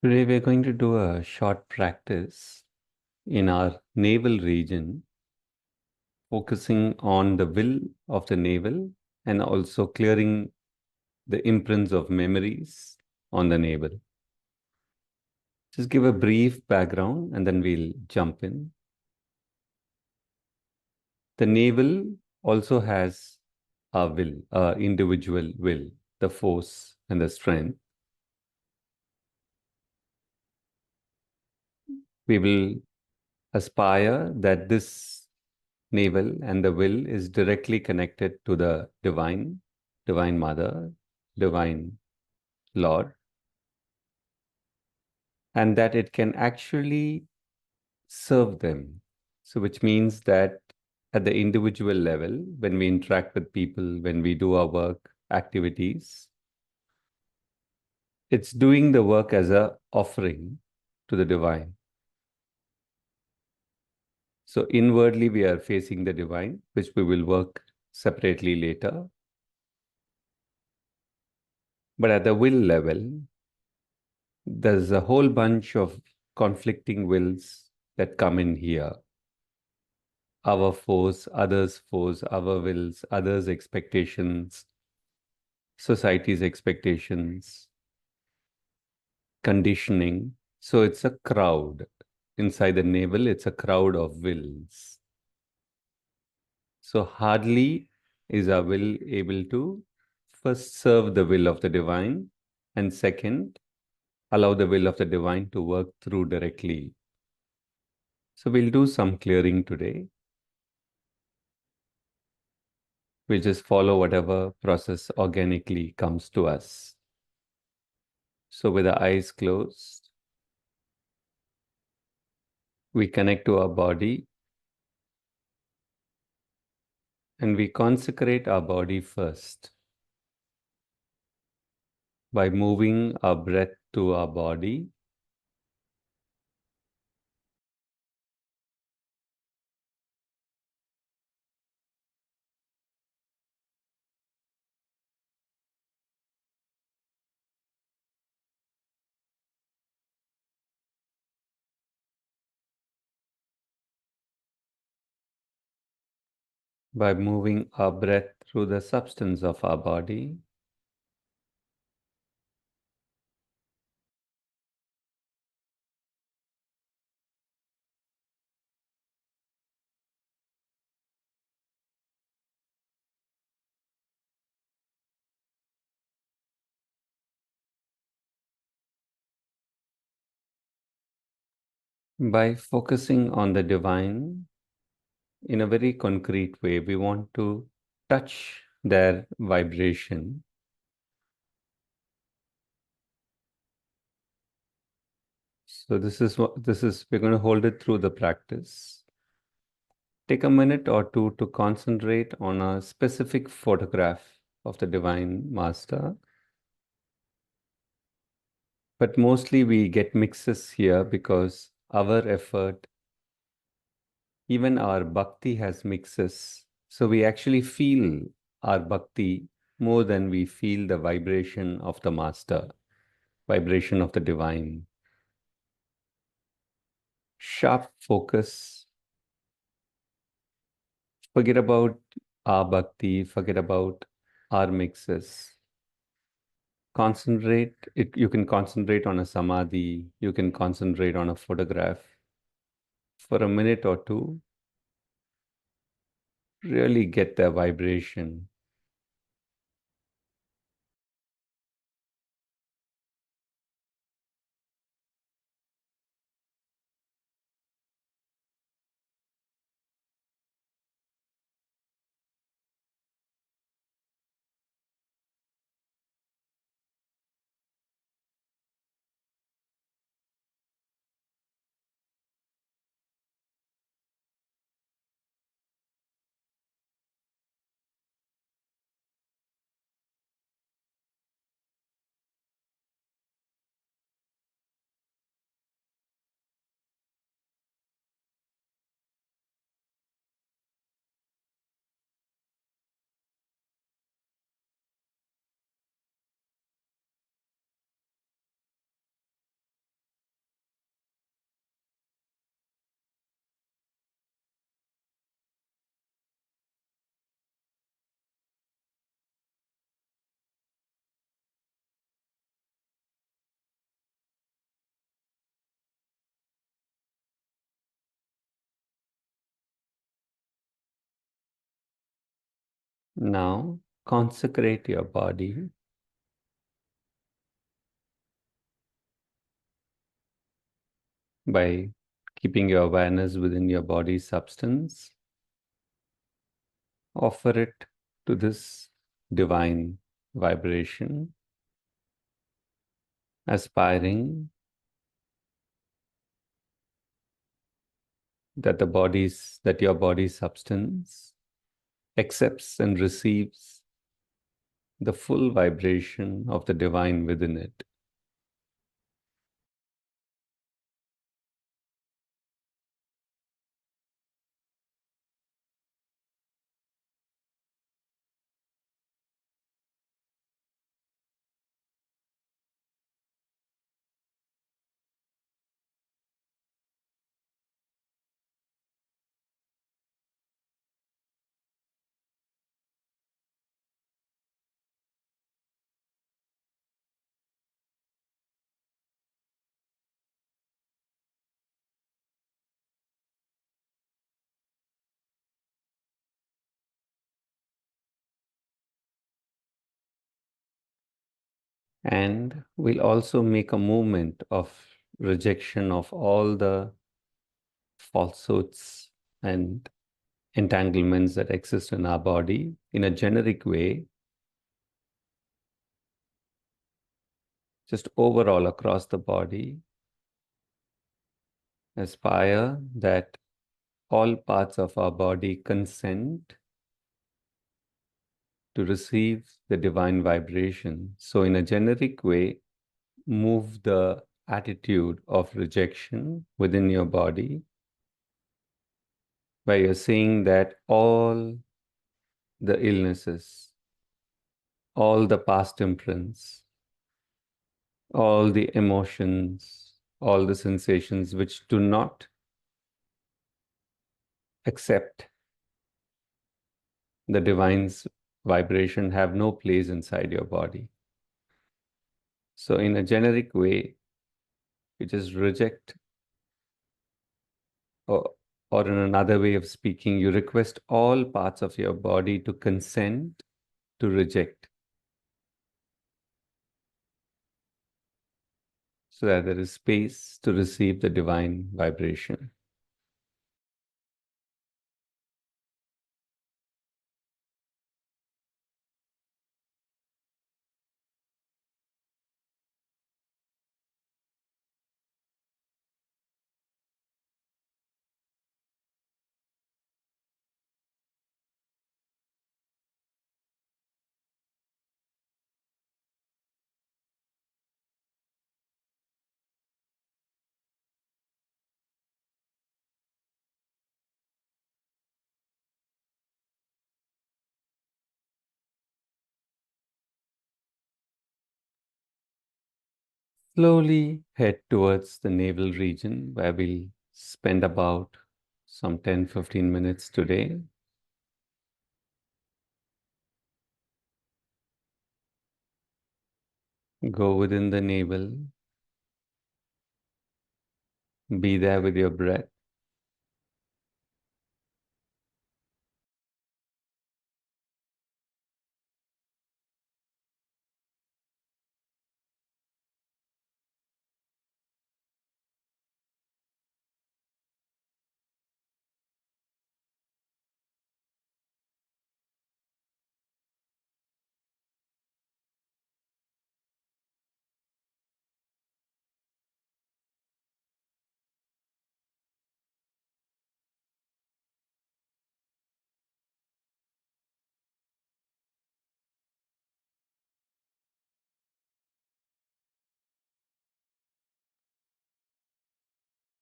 Today we're going to do a short practice in our navel region, focusing on the will of the navel and also clearing the imprints of memories on the navel. Just give a brief background and then we'll jump in. The navel also has a will, a individual will, the force and the strength. We will aspire that this navel and the will is directly connected to the divine mother, divine Lord, and that it can actually serve them. So, which means that at the individual level, when we interact with people, when we do our work activities, it's doing the work as a offering to the divine. So inwardly, we are facing the divine, which we will work separately later. But at the will level, there's a whole bunch of conflicting wills that come in here. Our force, others' force, our wills, others' expectations, society's expectations, conditioning. So it's a crowd. Inside the navel, it's a crowd of wills. So hardly is our will able to first serve the will of the divine, and second, allow the will of the divine to work through directly. So we'll do some clearing today. We'll just follow whatever process organically comes to us. So with the eyes closed, we connect to our body and we consecrate our body first by moving our breath to our body. By moving our breath through the substance of our body. By focusing on the divine in a very concrete way, we want to touch their vibration. So we're going to hold it through the practice. Take a minute or two to concentrate on a specific photograph of the Divine Master. But mostly we get mixes here because our effort, even our bhakti has mixes. So we actually feel our bhakti more than we feel the vibration of the Master, vibration of the Divine. Sharp focus. Forget about our bhakti, forget about our mixes. Concentrate, you can concentrate on a samadhi, you can concentrate on a photograph. For a minute or two, really get the vibration. Now, consecrate your body by keeping your awareness within your body's substance. Offer it to this divine vibration, aspiring that your body's substance accepts and receives the full vibration of the divine within it. And we'll also make a movement of rejection of all the falsehoods and entanglements that exist in our body in a generic way, just overall across the body. Aspire that all parts of our body consent to receive the divine vibration. So, in a generic way, move the attitude of rejection within your body, where you're saying that all the illnesses, all the past imprints, all the emotions, all the sensations which do not accept the divine's vibration have no place inside your body. So, in a generic way, you just reject, or, or in another way of speaking, you request all parts of your body to consent to reject, so that there is space to receive the divine vibration. Slowly head towards the navel region, where we'll spend about some 10-15 minutes today. Go within the navel, be there with your breath.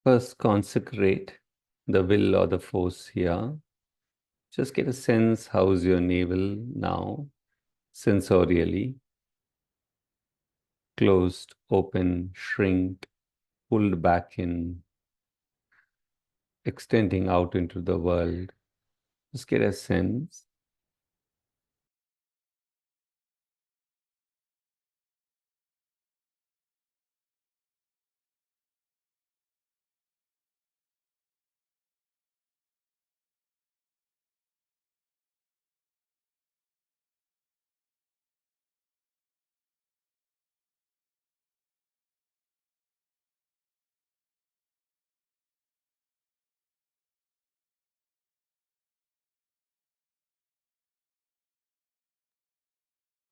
First, consecrate the will or the force here. Just get a sense, how's your navel now, sensorially? Closed, open, shrink, pulled back in, extending out into the world. Just get a sense.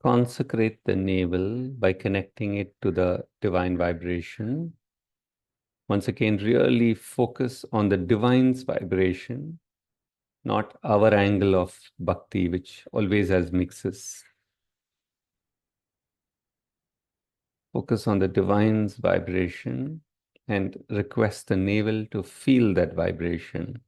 Consecrate the navel by connecting it to the divine vibration. Once again, really focus on the divine's vibration, not our angle of bhakti, which always has mixes. Focus on the divine's vibration and request the navel to feel that vibration.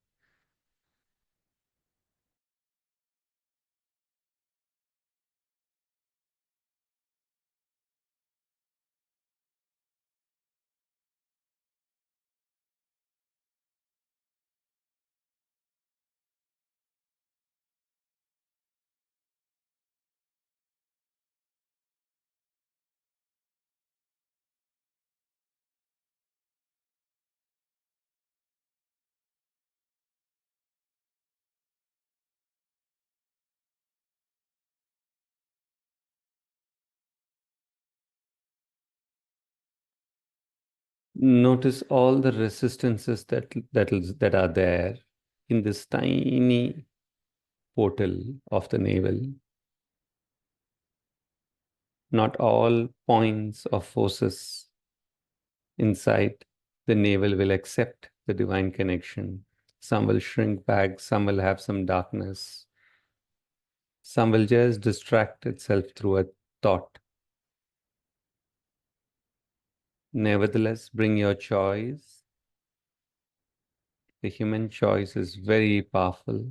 Notice all the resistances that are there in this tiny portal of the navel. Not all points of forces inside the navel will accept the divine connection. Some will shrink back, some will have some darkness, some will just distract itself through a thought. Nevertheless, bring your choice. The human choice is very powerful.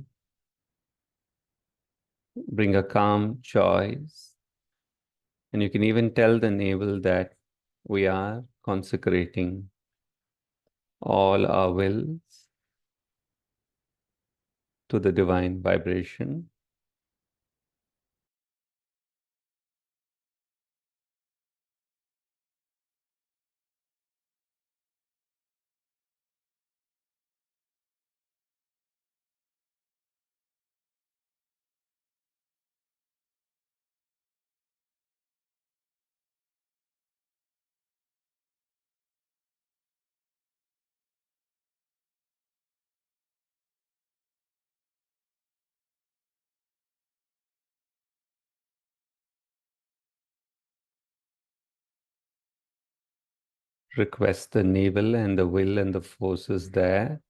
Bring a calm choice. And you can even tell the navel that we are consecrating all our wills to the divine vibration. Request the navel and the will and the forces there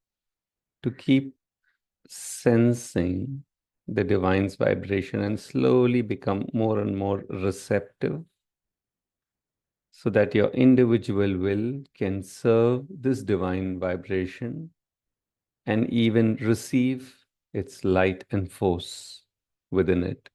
to keep sensing the divine's vibration and slowly become more and more receptive so that your individual will can serve this divine vibration and even receive its light and force within it.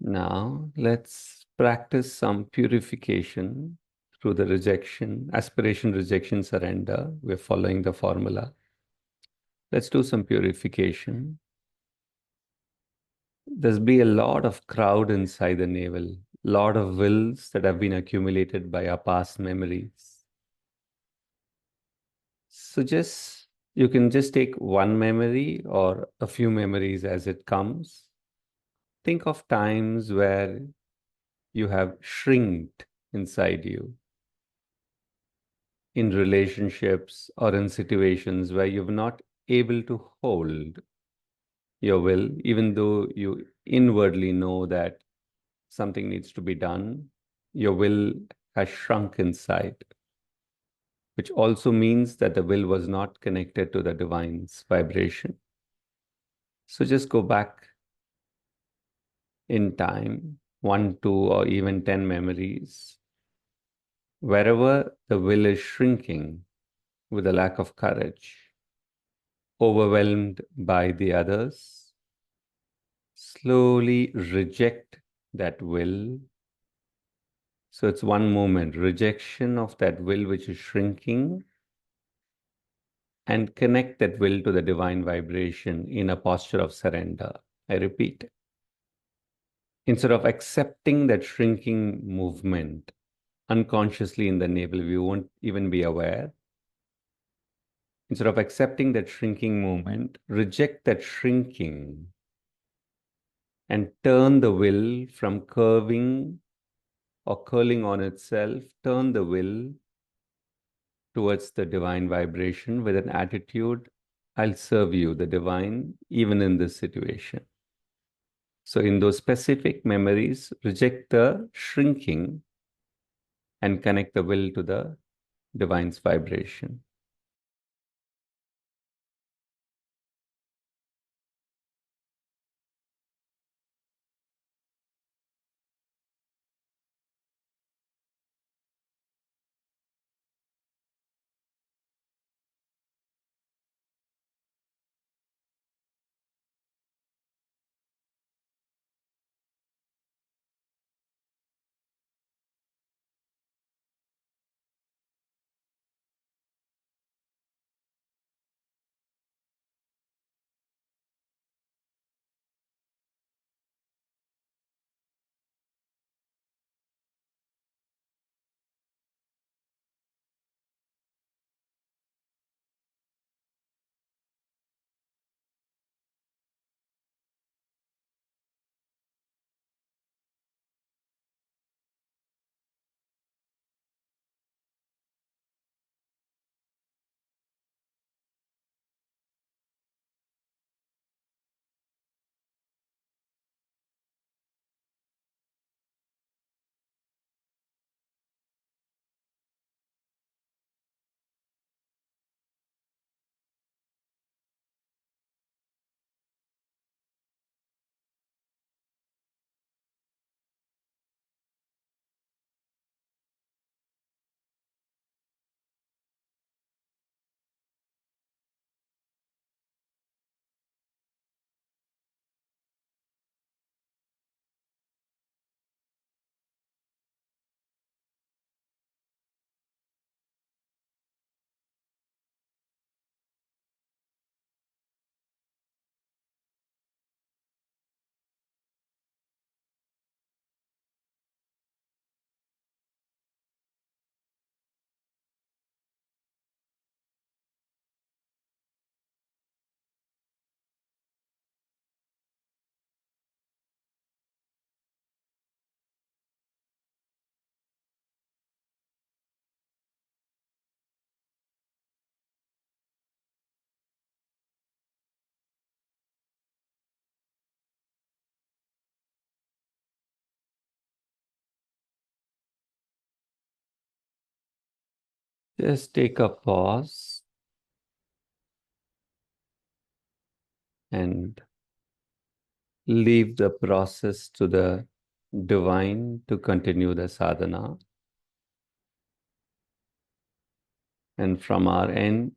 Now, let's practice some purification through the rejection, aspiration, rejection, surrender. We're following the formula. Let's do some purification. There's be a lot of crowd inside the navel, lot of wills that have been accumulated by our past memories. So you can just take one memory or a few memories as it comes. Think of times where you have shrinked inside you in relationships or in situations where you're not able to hold your will, even though you inwardly know that something needs to be done, your will has shrunk inside, which also means that the will was not connected to the divine's vibration. So just go back in time, 1, 2, or even 10 memories, wherever the will is shrinking with a lack of courage, overwhelmed by the others, slowly reject that will So it's one moment, rejection of that will which is shrinking, and connect that will to the divine vibration in a posture of surrender. I repeat, instead of accepting that shrinking movement unconsciously in the navel, we won't even be aware. Instead of accepting that shrinking movement, reject that shrinking and turn the will from curving or curling on itself, turn the will towards the divine vibration with an attitude, I'll serve you, the divine, even in this situation. So in those specific memories, reject the shrinking and connect the will to the divine's vibration. Just take a pause and leave the process to the divine to continue the sadhana. And from our end,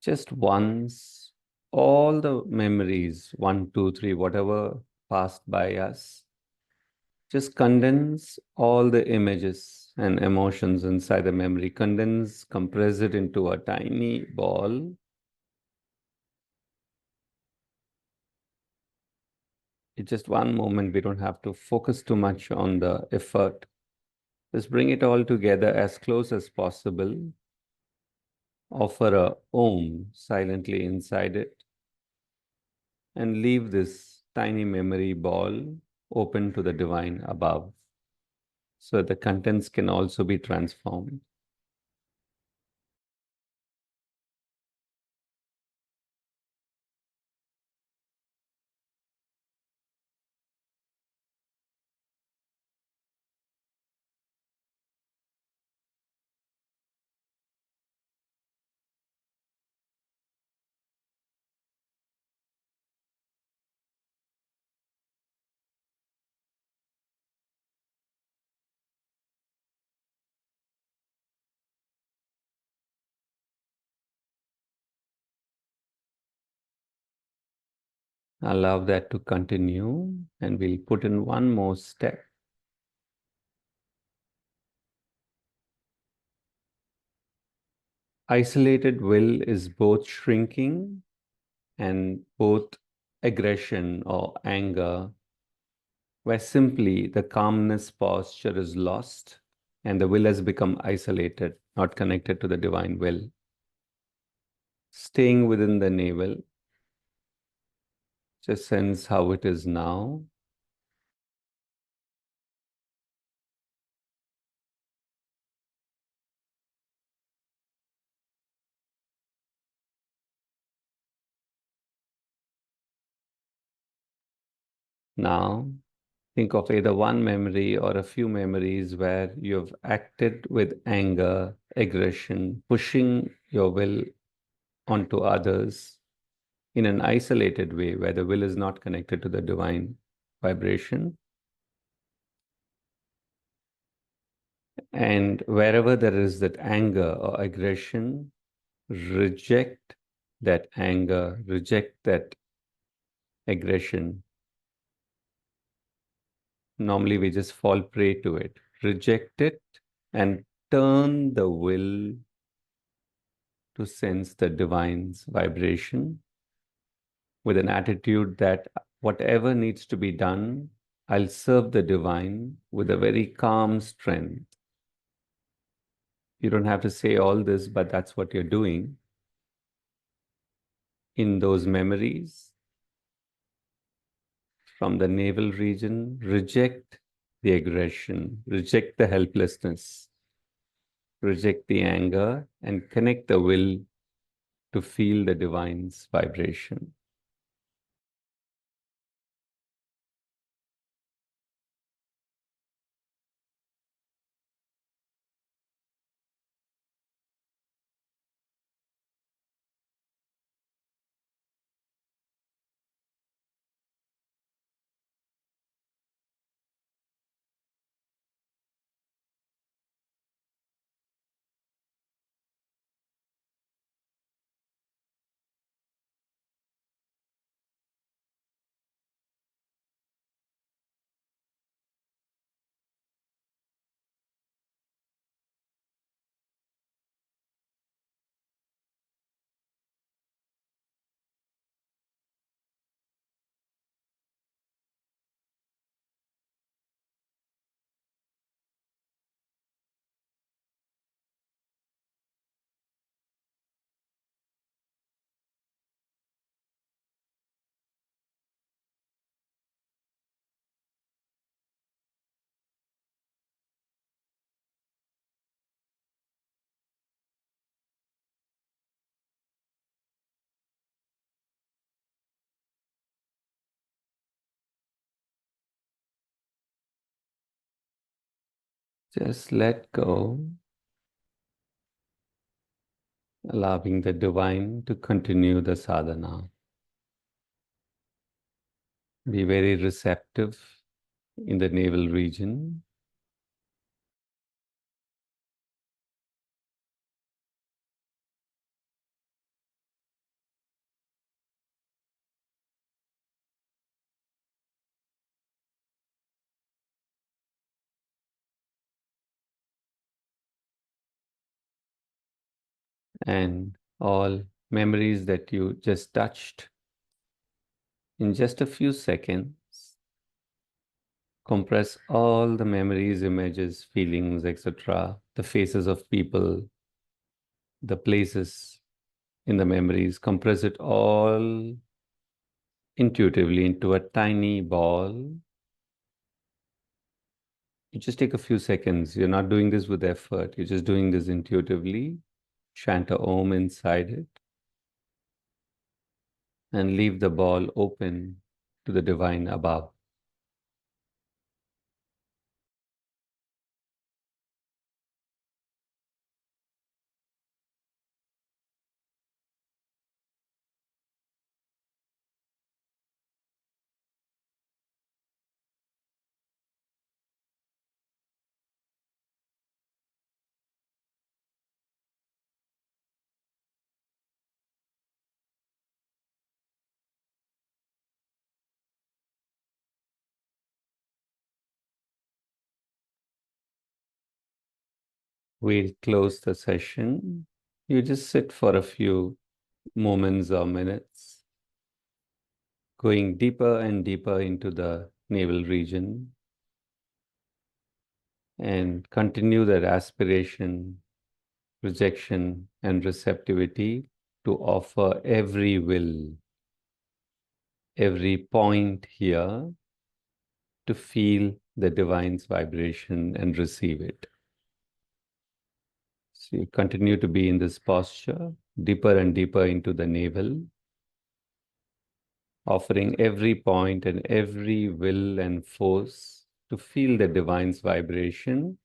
just once, all the memories, 1, 2, 3, whatever passed by us, just condense all the images and emotions inside the memory, condense, compress it into a tiny ball. It's just one moment. We don't have to focus too much on the effort. Just bring it all together as close as possible. Offer a Om silently inside it and leave this tiny memory ball open to the divine above, so the contents can also be transformed. Allow that to continue, and we'll put in one more step. Isolated will is both shrinking and both aggression or anger, where simply the calmness posture is lost and the will has become isolated, not connected to the divine will. Staying within the navel, just sense how it is now. Now, think of either one memory or a few memories where you've acted with anger, aggression, pushing your will onto others in an isolated way where the will is not connected to the divine vibration. And wherever there is that anger or aggression, reject that anger, reject that aggression. Normally, we just fall prey to it, reject it, and turn the will to sense the divine's vibration with an attitude that whatever needs to be done, I'll serve the divine with a very calm strength. You don't have to say all this, but that's what you're doing. In those memories from the navel region, reject the aggression, reject the helplessness, reject the anger, and connect the will to feel the divine's vibration. Just let go, allowing the divine to continue the sadhana. Be very receptive in the navel region. And all memories that you just touched in just a few seconds, compress all the memories, images, feelings, etc., the faces of people, the places in the memories, compress it all intuitively into a tiny ball. You just take a few seconds. You're not doing this with effort. You're just doing this intuitively. Chant a Om inside it and leave the ball open to the divine above. We'll close the session You just sit for a few moments or minutes, going deeper and deeper into the navel region, and continue that aspiration, projection, and receptivity to offer every will, every point here to feel the divine's vibration and receive it. So you continue to be in this posture, deeper and deeper into the navel, offering every point and every will and force to feel the divine's vibration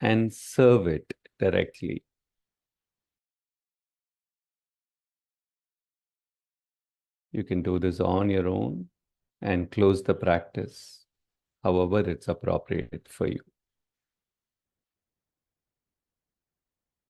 and serve it directly. You can do this on your own and close the practice however it's appropriate for you.